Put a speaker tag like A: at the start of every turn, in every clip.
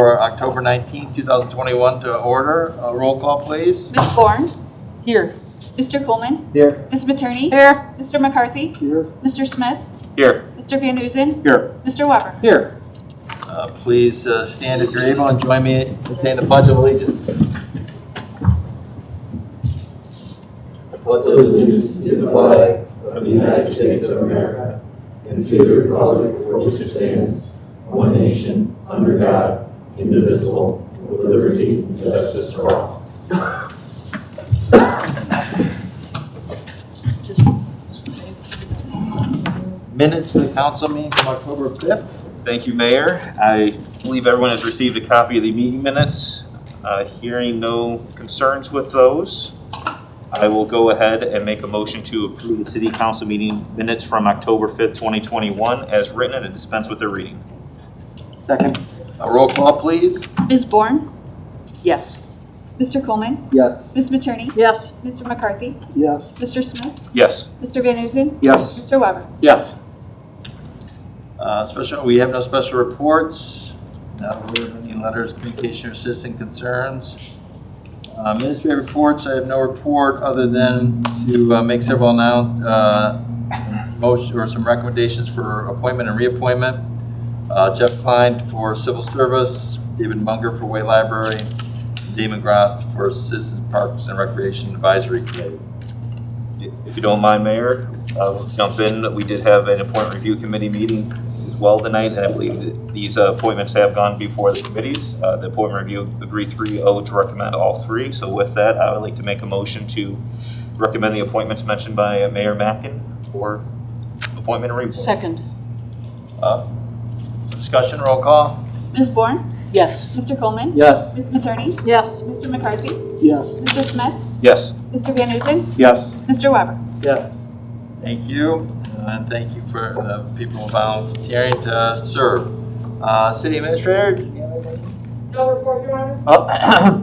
A: for October 19, 2021 to order. Roll call, please.
B: Ms. Bourne?
C: Here.
B: Mr. Coleman?
A: Here.
B: Ms. Materney?
C: Here.
B: Mr. McCarthy?
A: Here.
B: Mr. Smith?
D: Here.
B: Mr. Van Oozen?
A: Here.
B: Mr. Weber?
A: Here. Please stand if you're able and join me in saying the Pledge of Allegiance. I pledge
E: allegiance to the flag of the United States of America and to the republic for which it stands, one nation, under God, indivisible, with liberty and justice for all.
A: Minutes of the council meeting from October 5th.
D: Thank you, Mayor. I believe everyone has received a copy of the meeting minutes. Hearing no concerns with those, I will go ahead and make a motion to approve the City Council meeting minutes from October 5th, 2021 as written and dispense with their reading.
A: Second. Roll call, please.
B: Ms. Bourne?
C: Yes.
B: Mr. Coleman?
A: Yes.
B: Ms. Materney?
C: Yes.
B: Mr. McCarthy?
A: Yes.
B: Mr. Smith?
D: Yes.
B: Mr. Van Oozen?
A: Yes.
B: Mr. Weber?
A: Yes. We have no special reports. Any letters, communication, or citizen concerns. Ministry reports, I have no report other than to make several motion or some recommendations for appointment and reappointment. Jeff Klein for civil service, David Munger for Way Library, Damon Gross for Citizens Parks and Recreation Advisory Committee.
D: If you don't mind, Mayor, I'll jump in. We did have an appointment review committee meeting as well tonight, and I believe that these appointments have gone before the committees. The appointment review agreed 3-0 to recommend all three. So with that, I would like to make a motion to recommend the appointments mentioned by Mayor Mackin for appointment and reappointment.
C: Second.
A: Discussion, roll call.
B: Ms. Bourne?
C: Yes.
B: Mr. Coleman?
A: Yes.
B: Ms. Materney?
C: Yes.
B: Mr. McCarthy?
A: Yes.
B: Mr. Smith?
D: Yes.
B: Mr. Van Oozen?
A: Yes.
B: Mr. Weber?
A: Yes. Thank you, and thank you for the people volunteering to serve. City Administrator?
F: No report, Your Honor?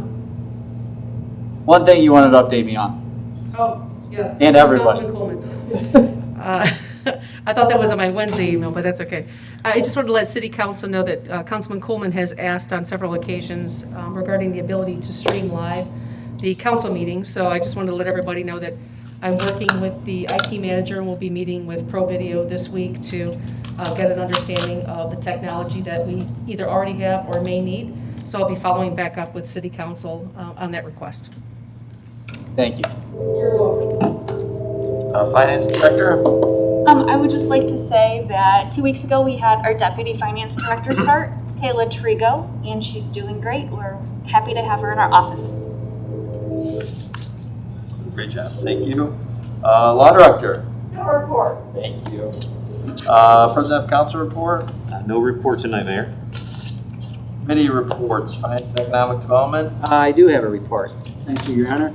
G: One thing you wanted to update me on.
F: Oh, yes.
G: And everybody.
F: Councilman Coleman. I thought that was on my Wednesday email, but that's okay. I just wanted to let City Council know that Councilman Coleman has asked on several occasions regarding the ability to stream live the council meetings. So I just wanted to let everybody know that I'm working with the IT manager and we'll be meeting with Pro Video this week to get an understanding of the technology that we either already have or may need. So I'll be following back up with City Council on that request.
G: Thank you.
F: You're welcome.
A: Finance Director?
B: I would just like to say that 2 weeks ago we had our Deputy Finance Director start, Kayla Trigo, and she's doing great. We're happy to have her in our office.
A: Great job, thank you. Law Director?
F: No report.
A: Thank you. President of Council report?
D: No report tonight, Mayor.
A: Committee reports, Finance and Economic Development?
H: I do have a report. Thank you, Your Honor.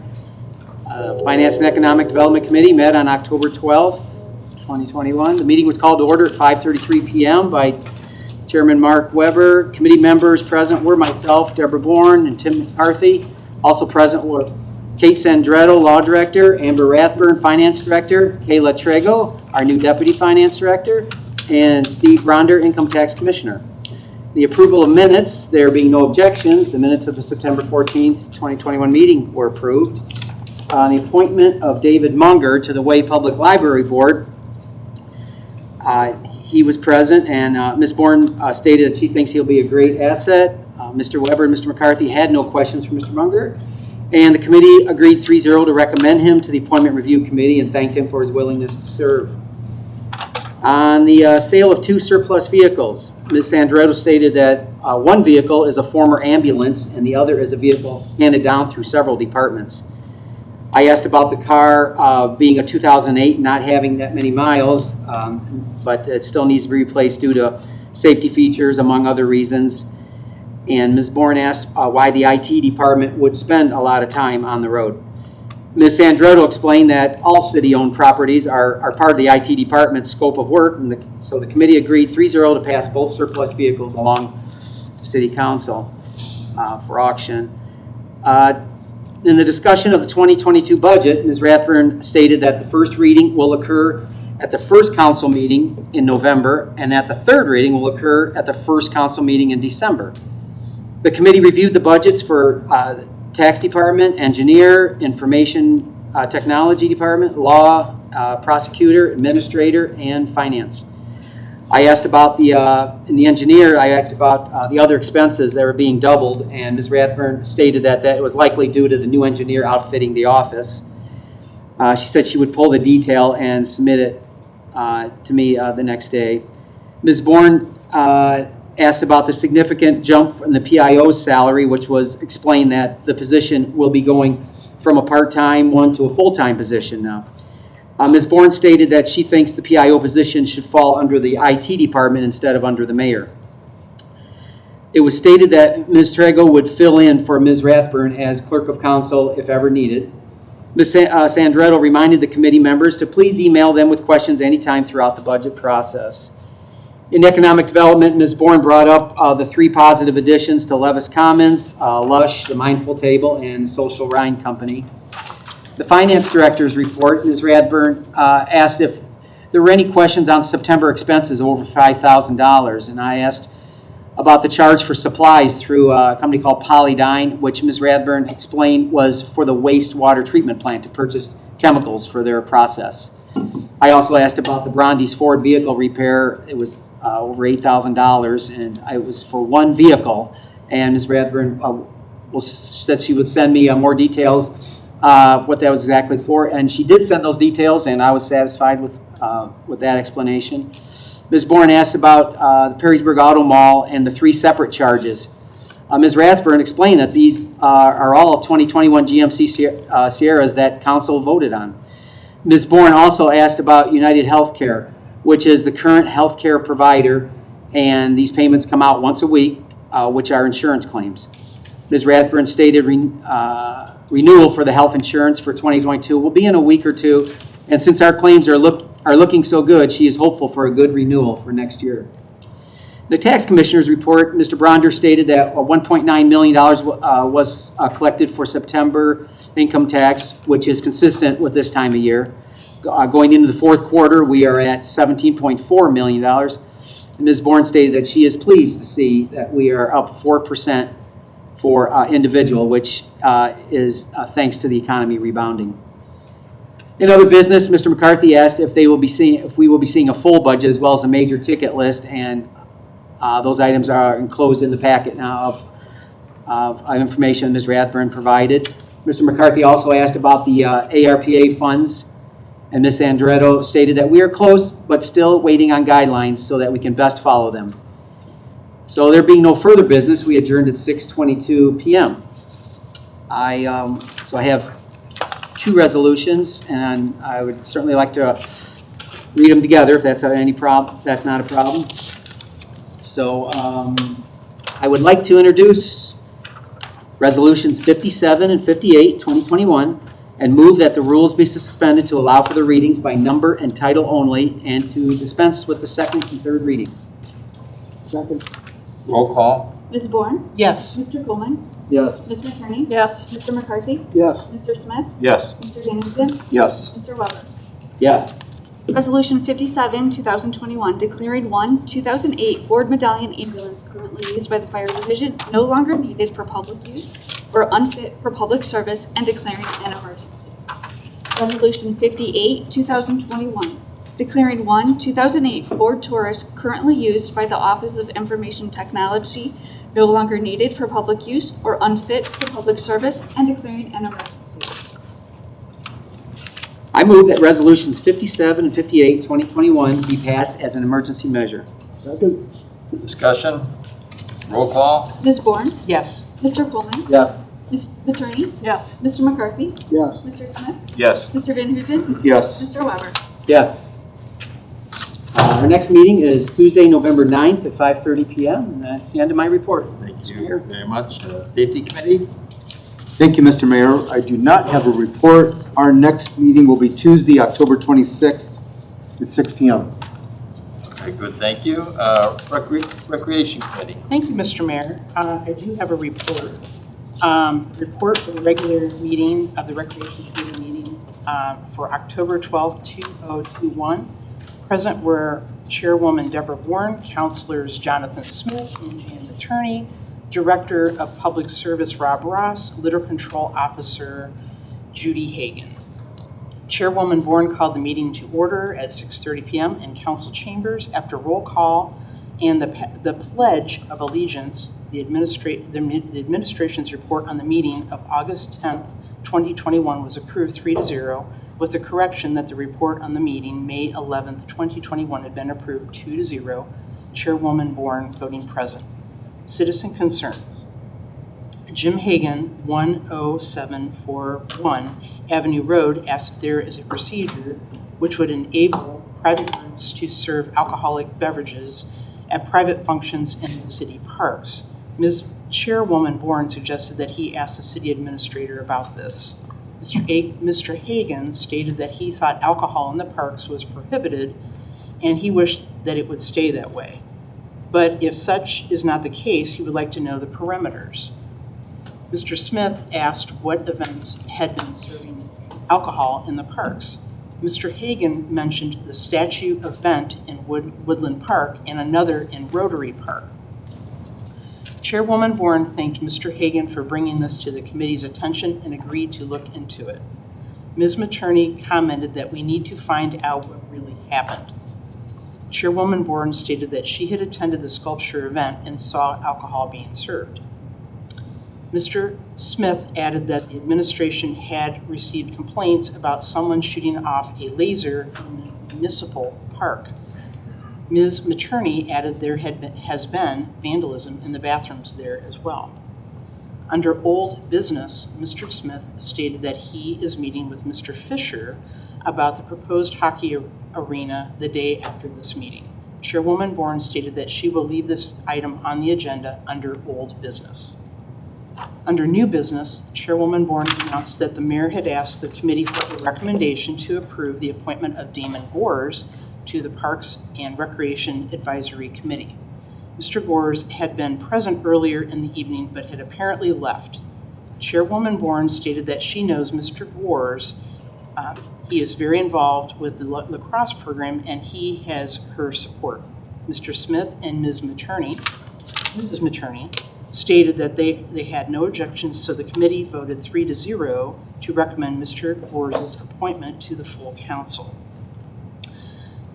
H: Finance and Economic Development Committee met on October 12th, 2021. The meeting was called to order at 5:33 p.m. by Chairman Mark Weber. Committee members present were myself, Deborah Bourne, and Tim McCarthy. Also present were Kate Sandretto, Law Director, Amber Rathburn, Finance Director, Kayla Trego, our new Deputy Finance Director, and Steve Ronder, Income Tax Commissioner. The approval of minutes, there being no objections, the minutes of the September 14th, 2021 meeting were approved. The appointment of David Munger to the Way Public Library Board, he was present, and Ms. Bourne stated that she thinks he'll be a great asset. Mr. Weber and Mr. McCarthy had no questions for Mr. Munger, and the committee agreed 3-0 to recommend him to the Appointment Review Committee and thanked him for his willingness to serve. On the sale of 2 surplus vehicles, Ms. Sandretto stated that one vehicle is a former ambulance and the other is a vehicle handed down through several departments. I asked about the car being a 2008, not having that many miles, but it still needs to be replaced due to safety features, among other reasons. And Ms. Bourne asked why the IT department would spend a lot of time on the road. Ms. Sandretto explained that all city-owned properties are part of the IT department's scope of work, and so the committee agreed 3-0 to pass both surplus vehicles along to City Council for auction. In the discussion of the 2022 budget, Ms. Rathburn stated that the first reading will occur at the first council meeting in November, and that the third reading will occur at the first council meeting in December. The committee reviewed the budgets for tax department, engineer, information technology department, law, prosecutor, administrator, and finance. I asked about in the engineer, I asked about the other expenses that were being doubled, and Ms. Rathburn stated that it was likely due to the new engineer outfitting the office. She said she would pull the detail and submit it to me the next day. Ms. Bourne asked about the significant jump from the PIO's salary, which was explained that the position will be going from a part-time one to a full-time position now. Ms. Bourne stated that she thinks the PIO position should fall under the IT department instead of under the mayor. It was stated that Ms. Trago would fill in for Ms. Rathburn as clerk of council if ever needed. Ms. Sandretto reminded the committee members to please email them with questions anytime throughout the budget process. In economic development, Ms. Bourne brought up the 3 positive additions to Levis Commons, Lush, the Mindful Table, and Social Rhine Company. The finance director's report, Ms. Rathburn asked if there were any questions on September expenses over $5,000, and I asked about the charge for supplies through a company called Polydyne, which Ms. Rathburn explained was for the wastewater treatment plant to purchase chemicals for their process. I also asked about the Brandeis Ford vehicle repair. It was over $8,000, and it was for one vehicle, and Ms. Rathburn said she would send me more details what that was exactly for, and she did send those details, and I was satisfied with that explanation. Ms. Bourne asked about the Perrysburg Auto Mall and the 3 separate charges. Ms. Rathburn explained that these are all 2021 GMC Sierras that council voted on. Ms. Bourne also asked about United Healthcare, which is the current healthcare provider, and these payments come out once a week, which are insurance claims. Ms. Rathburn stated renewal for the health insurance for 2022 will be in a week or 2, and since our claims are looking so good, she is hopeful for a good renewal for next year. The tax commissioner's report, Mr. Bronder stated that $1.9 million was collected for September income tax, which is consistent with this time of year. Going into the 4th quarter, we are at $17.4 million. And Ms. Bourne stated that she is pleased to see that we are up 4% for individual, which is thanks to the economy rebounding. In other business, Mr. McCarthy asked if we will be seeing a full budget as well as a major ticket list, and those items are enclosed in the packet now of information Ms. Rathburn provided. Mr. McCarthy also asked about the ARPA funds, and Ms. Andretto stated that we are close but still waiting on guidelines so that we can best follow them. So there being no further business, we adjourned at 6:22 p.m. So I have 2 resolutions, and I would certainly like to read them together if that's any problem. That's not a problem. So I would like to introduce Resolutions 57 and 58, 2021, and move that the rules be suspended to allow for the readings by number and title only, and to dispense with the 2nd and 3rd readings.
C: Second.
A: Roll call.
B: Ms. Bourne?
C: Yes.
B: Mr. Coleman?
C: Yes.
B: Ms. McCurney?
C: Yes.
B: Mr. McCarthy?
C: Yes.
B: Mr. Smith?
D: Yes.
B: Mr. Danielson?
C: Yes.
B: Mr. Weber?
H: Yes.
B: Resolution 57, 2021, declaring one 2008 Ford Medallion ambulance currently used by the Fire Division no longer needed for public use or unfit for public service, and declaring an emergency. Resolution 58, 2021, declaring one 2008 Ford Taurus currently used by the Office of Information Technology no longer needed for public use or unfit for public service, and declaring an emergency.
H: I move that resolutions 57 and 58, 2021 be passed as an emergency measure.
C: Second.
A: Discussion. Roll call.
B: Ms. Bourne?
C: Yes.
B: Mr. Coleman?
H: Yes.
B: Ms. Attorney?
C: Yes.
B: Mr. McCarthy?
C: Yes.
B: Mr. Smith?
D: Yes.
B: Mr. Van Huzen?
C: Yes.
B: Mr. Weber?
H: Yes. Our next meeting is Tuesday, November 9th at 5:30 p.m., and that's the end of my report.
A: Thank you very much. Safety Committee.
I: Thank you, Mr. Mayor. I do not have a report. Our next meeting will be Tuesday, October 26th at 6 p.m.
A: Okay, good, thank you. Recreation Committee.
C: Thank you, Mr. Mayor. I do have a report. Report for the regular meeting of the Recreation Committee meeting for October 12th, 2021. Present were Chairwoman Deborah Bourne, Councilors Jonathan Smith and Jan Attorney, Director of Public Service Rob Ross, Litter Control Officer Judy Hagan. Chairwoman Bourne called the meeting to order at 6:30 p.m. in council chambers after roll call and the Pledge of Allegiance. The administration's report on the meeting of August 10th, 2021 was approved 3-0, with the correction that the report on the meeting May 11th, 2021 had been approved 2-0. Chairwoman Bourne voting present. Citizen concerns. Jim Hagan, 10741 Avenue Road, asked if there is a procedure which would enable private groups to serve alcoholic beverages at private functions in the city parks. Ms. Chairwoman Bourne suggested that he ask the city administrator about this. Mr. Hagan stated that he thought alcohol in the parks was prohibited and he wished that it would stay that way. But if such is not the case, he would like to know the parameters. Mr. Smith asked what events had been serving alcohol in the parks. Mr. Hagan mentioned the statue event in Woodland Park and another in Rotary Park. Chairwoman Bourne thanked Mr. Hagan for bringing this to the committee's attention and agreed to look into it. Ms. Materney commented that we need to find out what really happened. Chairwoman Bourne stated that she had attended the sculpture event and saw alcohol being served. Mr. Smith added that the administration had received complaints about someone shooting off a laser in the municipal park. Ms. Materney added there has been vandalism in the bathrooms there as well. Under old business, Mr. Smith stated that he is meeting with Mr. Fisher about the proposed hockey arena the day after this meeting. Chairwoman Bourne stated that she will leave this item on the agenda under old business. Under new business, Chairwoman Bourne announced that the mayor had asked the committee for a recommendation to approve the appointment of Damon Gores to the Parks and Recreation Advisory Committee. Mr. Gores had been present earlier in the evening but had apparently left. Chairwoman Bourne stated that she knows Mr. Gores. He is very involved with the lacrosse program and he has her support. Mr. Smith and Mrs. Materney, stated that they had no objections, so the committee voted 3-0 to recommend Mr. Gores' appointment to the full council.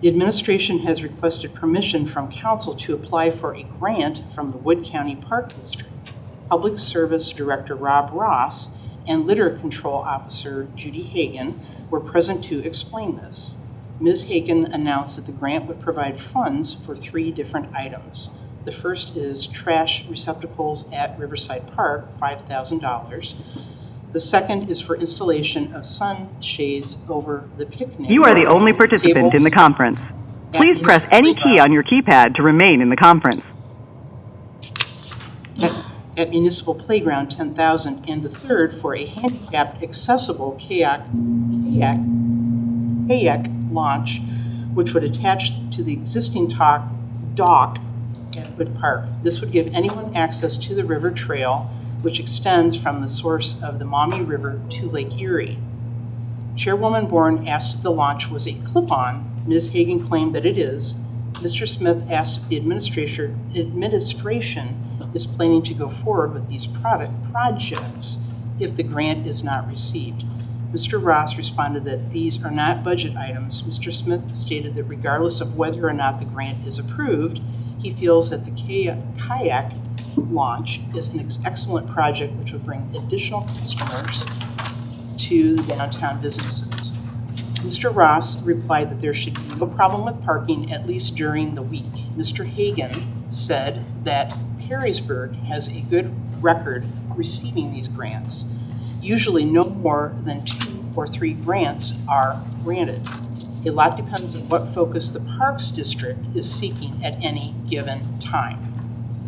C: The administration has requested permission from council to apply for a grant from the Wood County Park District. Public Service Director Rob Ross and Litter Control Officer Judy Hagan were present to explain this. Ms. Hagan announced that the grant would provide funds for 3 different items. The first is trash receptacles at Riverside Park, $5,000. The second is for installation of sunshades over the picnic.
J: You are the only participant in the conference. Please press any key on your keypad to remain in the conference.
C: At Municipal Playground, $10,000, and the third for a handicapped accessible kayak launch, which would attach to the existing dock at Wood Park. This would give anyone access to the river trail, which extends from the source of the Maumee River to Lake Erie. Chairwoman Bourne asked if the launch was a clip-on. Ms. Hagan claimed that it is. Mr. Smith asked if the administration is planning to go forward with these projects if the grant is not received. Mr. Ross responded that these are not budget items. Mr. Smith stated that regardless of whether or not the grant is approved, he feels that the kayak launch is an excellent project which would bring additional customers to the downtown businesses. Mr. Ross replied that there should be no problem with parking, at least during the week. Mr. Hagan said that Perrysburg has a good record receiving these grants. Usually no more than 2 or 3 grants are granted. A lot depends on what focus the Parks District is seeking at any given time.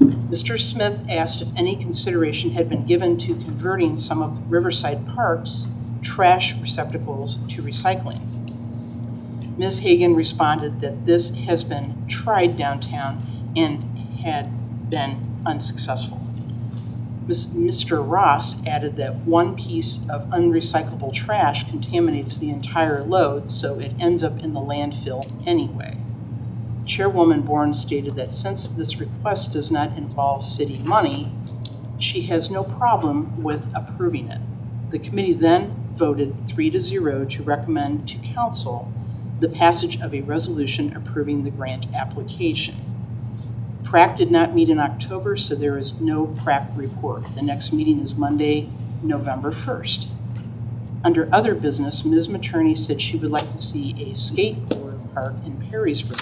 C: Mr. Smith asked if any consideration had been given to converting some of Riverside Park's trash receptacles to recycling. Ms. Hagan responded that this has been tried downtown and had been unsuccessful. Mr. Ross added that 1 piece of unrecyclable trash contaminates the entire load, so it ends up in the landfill anyway. Chairwoman Bourne stated that since this request does not involve city money, she has no problem with approving it. The committee then voted 3-0 to recommend to council the passage of a resolution approving the grant application. PrAC did not meet in October, so there is no PrAC report. The next meeting is Monday, November 1st. Under other business, Ms. Materney said she would like to see a skateboard park in Perrysburg.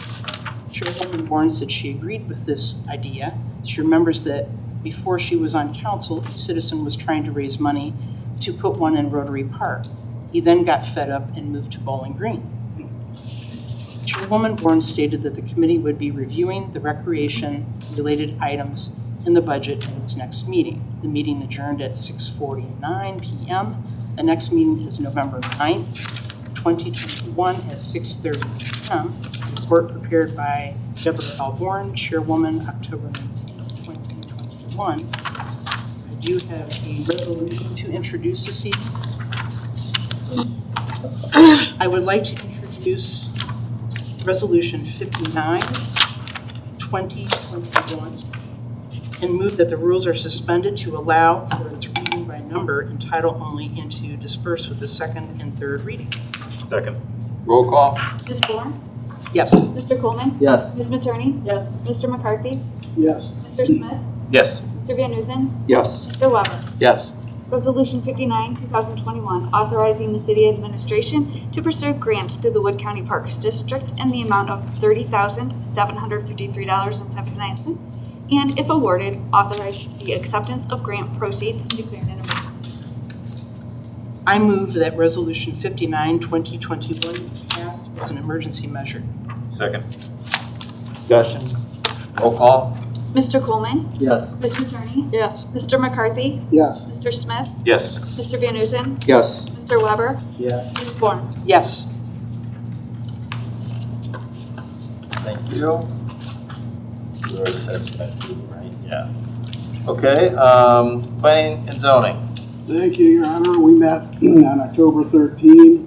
C: Chairwoman Warren said she agreed with this idea. She remembers that before she was on council, a citizen was trying to raise money to put one in Rotary Park. He then got fed up and moved to Bowling Green. Chairwoman Warren stated that the committee would be reviewing the recreation-related items in the budget at its next meeting. The meeting adjourned at 6:49 p.m. The next meeting is November 9th, 2021 at 6:30 p.m. Report prepared by Deborah Alborn, Chairwoman, October 19th, 2021. I do have a resolution to introduce this evening. I would like to introduce Resolution 59, 2021, and move that the rules are suspended to allow for its reading by number and title only, and to disperse with the second and third readings.
D: Second.
A: Roll call.
B: Ms. Bourne?
C: Yes.
B: Mr. Coleman?
G: Yes.
B: Ms. Materney?
C: Yes.
B: Mr. McCarthy?
I: Yes.
B: Mr. Smith?
D: Yes.
B: Mr. Van Nuysen?
I: Yes.
B: Mr. Weber?
G: Yes.
B: Resolution 59, 2021, authorizing the city administration to pursue grants through the Wood County Parks District in the amount of $30,753.79, and if awarded, authorize the acceptance of grant proceeds and declare an emergency.
C: I move that Resolution 59, 2021 be passed as an emergency measure.
D: Second.
A: Discussion. Roll call.
B: Mr. Coleman?
G: Yes.
B: Ms. Materney?
C: Yes.
B: Mr. McCarthy?
I: Yes.
B: Mr. Smith?
D: Yes.
B: Mr. Van Nuysen?
I: Yes.
B: Mr. Weber?
G: Yes.
B: Ms. Bourne?
C: Yes.
A: Thank you. You're satisfied, right? Yeah. Okay, planning and zoning.
K: Thank you, Your Honor. We met on October 13,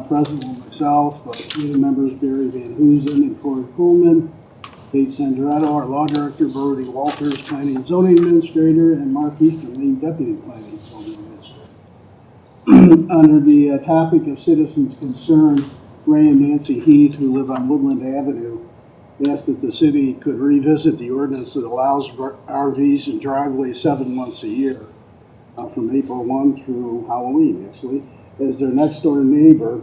K: present with myself, committee members Barry Van Hoosen and Corey Coleman, Kate Sandretto, our law director, Brody Walters, planning and zoning administrator, and Mark Easterling, deputy planning and zoning administrator. Under the topic of citizens' concern, Ray and Nancy Heath, who live on Woodland Avenue, asked if the city could revisit the ordinance that allows RVs and driveways 7 months a year, from April 1 through Halloween, actually, as their next door neighbor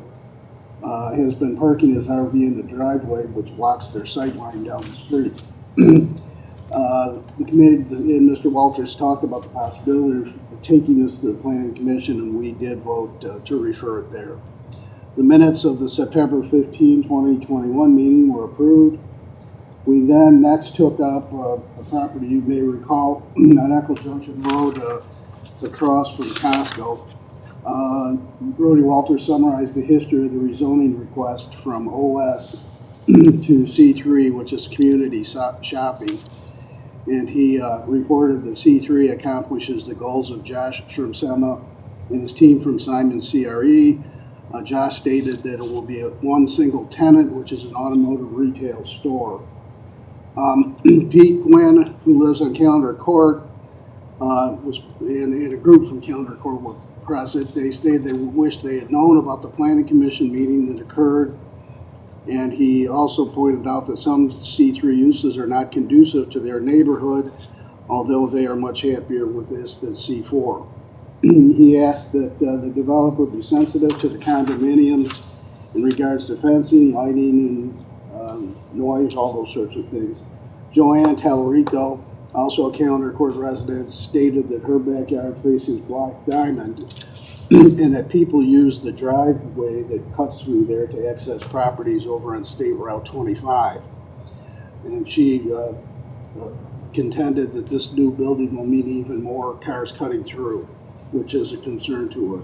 K: has been parking his RV in the driveway, which blocks their sight line down the street. The committee and Mr. Walters talked about the possibility of taking this to the Planning Commission, and we did vote to refer it there. The minutes of the September 15, 2021 meeting were approved. We then next took up a property you may recall on Echo Junction Road across from Costco. Brody Walters summarized the history of the rezoning request from OS to C3, which is community shopping. And he reported that C3 accomplishes the goals of Josh Shrimsema and his team from Simon CRE. Josh stated that it will be one single tenant, which is an automotive retail store. Pete Gwynn, who lives on Calendar Court, and a group from Calendar Court were present. They stated they wished they had known about the Planning Commission meeting that occurred. And he also pointed out that some C3 uses are not conducive to their neighborhood, although they are much happier with this than C4. He asked that the developer be sensitive to the condominiums in regards to fencing, lighting, and noise, all those sorts of things. Joanne Tallarico, also a Calendar Court resident, stated that her backyard faces Black Diamond and that people use the driveway that cuts through there to access properties over on State Route 25. And she contended that this new building will mean even more cars cutting through, which is a concern to her.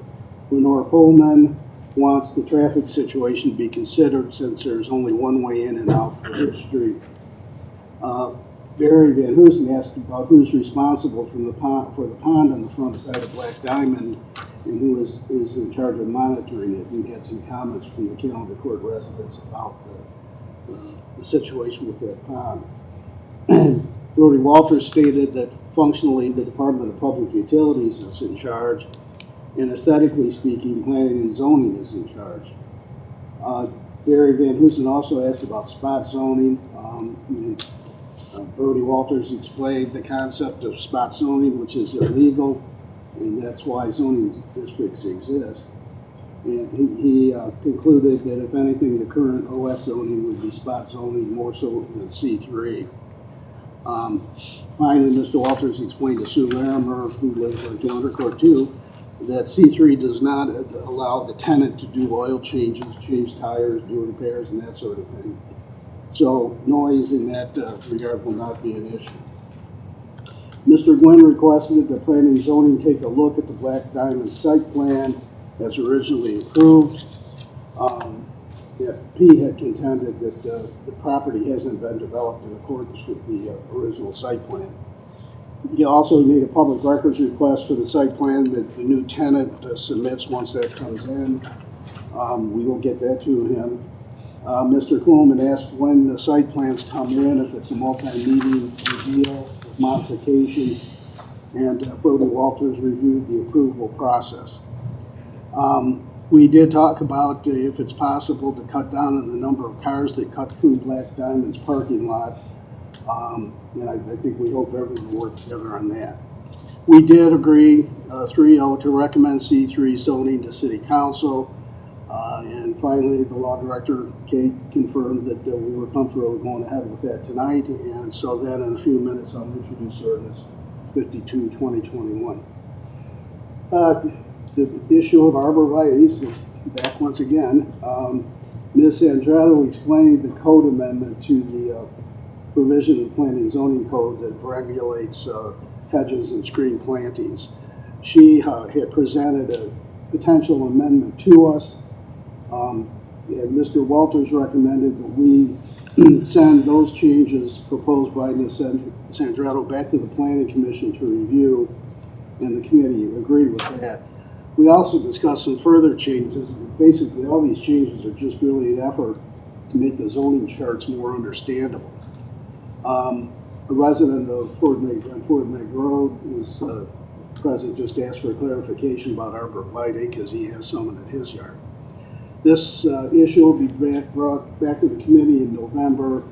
K: Lenore Pullman wants the traffic situation to be considered since there's only one way in and out from her street. Barry Van Hoosen asked about who's responsible for the pond on the front side of Black Diamond and who is in charge of monitoring it. We had some comments from the Calendar Court residents about the situation with that pond. Brody Walters stated that functionally the Department of Public Utilities is in charge, and aesthetically speaking, planning and zoning is in charge. Barry Van Hoosen also asked about spot zoning. Brody Walters explained the concept of spot zoning, which is illegal, and that's why zoning districts exist. And he concluded that if anything, the current OS zoning would be spot zoning more so than C3. Finally, Mr. Walters explained to Sue Larimer, who lives on Calendar Court 2, that C3 does not allow the tenant to do oil changes, change tires, do repairs, and that sort of thing. So noise in that regard will not be an issue. Mr. Gwynn requested that planning and zoning take a look at the Black Diamond site plan as originally approved. Pete had contended that the property hasn't been developed in accordance with the original site plan. He also made a public records request for the site plan that the new tenant submits once that comes in. We will get that to him. Mr. Coleman asked when the site plans come in, if it's a multi-meeting deal with modifications, and Brody Walters reviewed the approval process. We did talk about if it's possible to cut down on the number of cars that cut through Black Diamond's parking lot. And I think we hope everyone will work together on that. We did agree 3-0 to recommend C3 zoning to City Council. And finally, the Law Director, Kate, confirmed that we were comfortable going ahead with that tonight. And so then in a few minutes, I'll introduce ordinance 52-2021. The issue of arborvitaes is back once again. Ms. Andrade explained the code amendment to the provision of planning and zoning code that regulates hedges and screen plantings. She had presented a potential amendment to us, and Mr. Walters recommended that we send those changes proposed by Ms. Andrade back to the Planning Commission to review, and the committee agreed with that. We also discussed some further changes. Basically, all these changes are just really an effort to make the zoning charts more understandable. A resident of Fort Meg Road was present, just asked for a clarification about arborvitae because he has some in his yard. This issue will be brought back to the committee in November,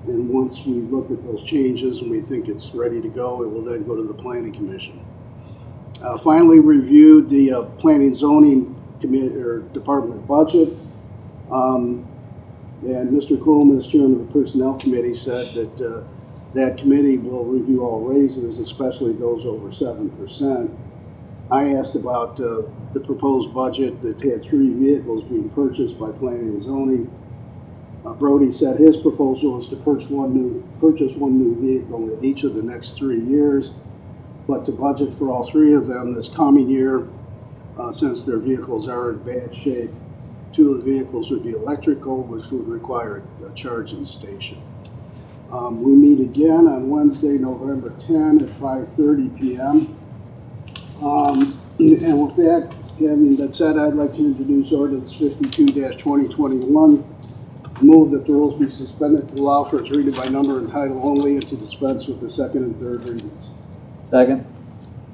K: and once we've looked at those changes and we think it's ready to go, it will then go to the Planning Commission. Finally, reviewed the Planning and Zoning Committee or Department budget. And Mr. Coleman, as chairman of the Personnel Committee, said that that committee will review all raises, especially those over 7%. I asked about the proposed budget that had 3 vehicles being purchased by Planning and Zoning. Brody said his proposal is to purchase one new vehicle in each of the next 3 years, but to budget for all 3 of them this coming year, since their vehicles are in bad shape. 2 of the vehicles would be electrical, which would require a charging station. We meet again on Wednesday, November 10 at 5:30 p.m. And with that having been said, I'd like to introduce ordinance 52-2021. Move that the rules be suspended to allow for its reading by number and title only, and to dispense with the second and third readings.
G: Second.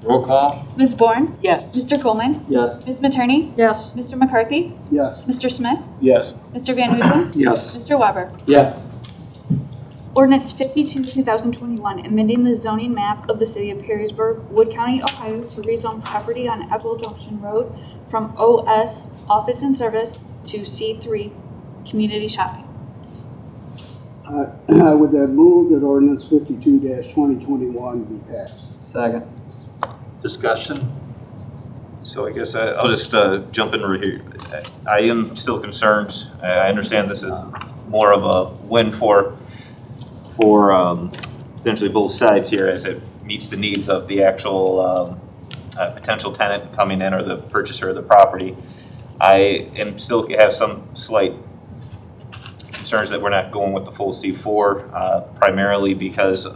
A: Roll call?
B: Ms. Bourne?
C: Yes.
B: Mr. Coleman?
G: Yes.
B: Ms. Materney?
C: Yes.
B: Mr. McCarthy?
K: Yes.
B: Mr. Smith?
D: Yes.
B: Mr. Van Hoosen?
I: Yes.
B: Mr. Weber?
G: Yes.
B: Ordinance 52-2021, amending the zoning map of the city of Perrysburg, Wood County, Ohio, to rezone property on Eckel Junction Road from OS Office and Service to C3 Community Shopping.
K: I would then move that ordinance 52-2021 be passed.
G: Second.
A: Discussion?
D: So I guess I'll just jump in right here. I am still concerned. I understand this is more of a win for potentially both sides here, as it meets the needs of the actual potential tenant coming in or the purchaser of the property. I am still have some slight concerns that we're not going with the full C4, primarily because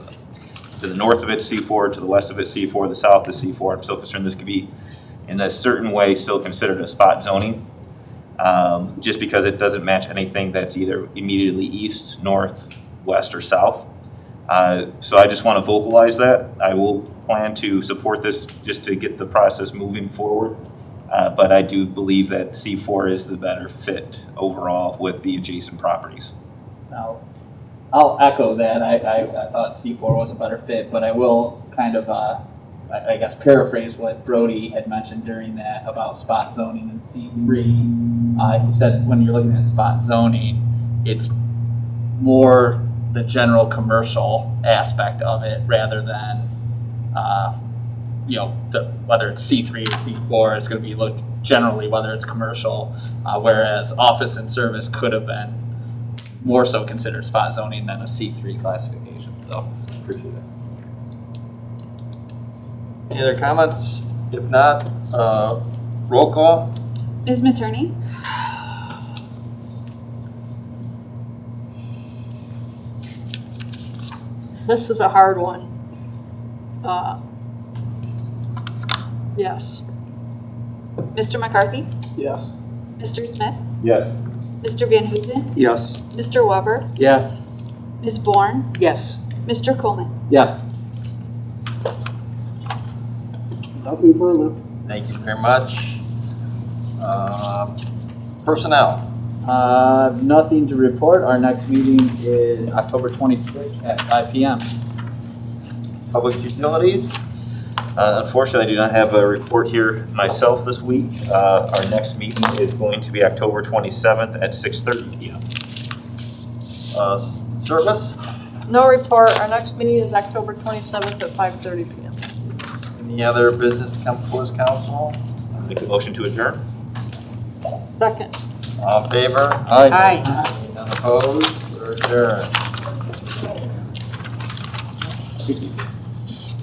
D: to the north of it C4, to the west of it C4, the south is C4. I'm still concerned this could be in a certain way still considered a spot zoning, just because it doesn't match anything that's either immediately east, north, west, or south. So I just want to vocalize that. I will plan to support this just to get the process moving forward. But I do believe that C4 is the better fit overall with the adjacent properties.
G: Now, I'll echo that. I thought C4 was a better fit, but I will kind of, I guess, paraphrase what Brody had mentioned during that about spot zoning in C3. He said when you're looking at spot zoning, it's more the general commercial aspect of it rather than, whether it's C3 or C4, it's going to be looked generally whether it's commercial, whereas office and service could have been more so considered spot zoning than a C3 classification, so appreciate it.
A: Any other comments? If not, roll call.
B: Ms. Matroni?
L: This is a hard one. Yes.
B: Mr. McCarthy?
K: Yes.
B: Mr. Smith?
D: Yes.
B: Mr. Van Huzen?
I: Yes.
B: Mr. Weber?
H: Yes.
B: Ms. Bourne?
C: Yes.
B: Mr. Coleman?
G: Yes.
K: Nothing further.
A: Thank you very much. Personnel.
G: Nothing to report. Our next meeting is October 26th at 5 p.m.
A: Public utilities.
D: Unfortunately, I do not have a report here myself this week. Our next meeting is going to be October 27th at 6:30 p.m.
A: Service.
L: No report. Our next meeting is October 27th at 5:30 p.m.
A: Any other business come before this council?
D: Make a motion to adjourn.
L: Second.
A: All in favor?
C: Aye.
A: None opposed? We're adjourned.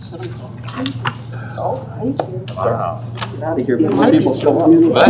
C: 7 o'clock.
A: Wow.
G: Get out of here before people show up.
A: What?